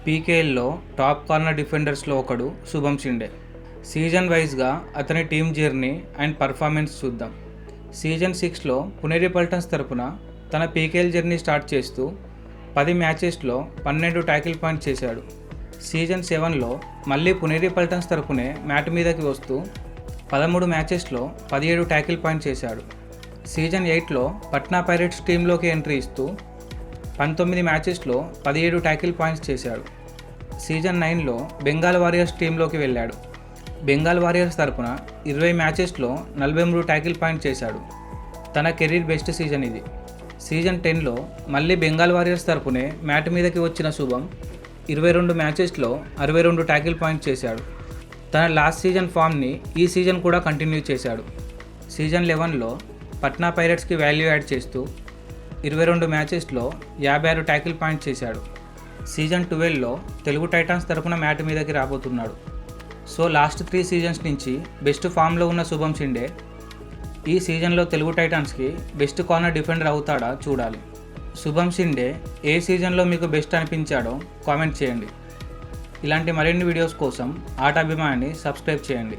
పీకేఎల్లో top corner డిఫెండర్స్లో ఒకడు శుభం Shinde. Season వైజ్గా అతని టీమ్ జర్నీ అండ్ పర్ఫార్మెన్స్ చూద్దాం. సీజన్ 6లో పునేరి పల్టన్స్ తరపున తన పీకేఎల్ జర్నీ స్టార్ట్ చేస్తూ 10 మ్యాచెస్లో 12 ట్యాకిల్ పాయింట్స్ చేశాడు. సీజన్ 7లో మళ్ళీ పునేరి పల్టన్స్ తరపునే మ్యాట్ మీదకి వస్తూ 13 మ్యాచెస్లో 17 ట్యాకిల్ పాయింట్స్ చేశాడు. సీజన్ 8లో పట్నా పైరేట్స్ టీంలోకి ఎంట్రీ ఇస్తూ 19 మ్యాచెస్లో 17 ట్యాకిల్ పాయింట్స్ చేశాడు. సీజన్ 9లో బెంగాల్ వారియర్స్ టీంలోకి వెళ్ళాడు. బెంగాల్ వారియర్స్ తరపున 20 మ్యాచెస్లో 43 ట్యాకిల్ పాయింట్స్ చేశాడు. తన కెరీర్ బెస్ట్ సీజన్ ఇది. సీజన్ 10లో మళ్ళీ బెంగాల్ వారియర్స్ తరపునే మ్యాట్ మీదకి వచ్చిన శుభం 22 మ్యాచెస్లో 62 ట్యాకిల్ పాయింట్స్ చేశాడు. తన లాస్ట్ సీజన్ ఫామ్ని ఈ సీజన్ కూడా కంటిన్యూ చేశాడు. సీజన్ 11లో పట్నా పైరేట్స్కి వాల్యూ యాడ్ చేస్తూ 22 మ్యాచెస్లో 56 ట్యాకిల్ పాయింట్స్ చేశాడు. సీజన్ 12లో తెలుగు టైటాన్స్ తరపున మ్యాట్ మీదకి రాబోతున్నాడు. సో లాస్ట్ 3 సీజన్స్ నుంచి బెస్ట్ ఫామ్లో ఉన్న శుభం షిండే ఈ సీజన్లో తెలుగు టైటాన్స్కి బెస్ట్ కార్నర్ డిఫెండర్ అవుతాడా చూడాలి. శుభం షిండే ఏ సీజన్లో మీకు బెస్ట్ అనిపించాడో కామెంట్ చేయండి. ఇలాంటి మరిన్ని వీడియోస్ కోసం ఆట అభిమానిని సబ్స్క్రైబ్ చేయండి.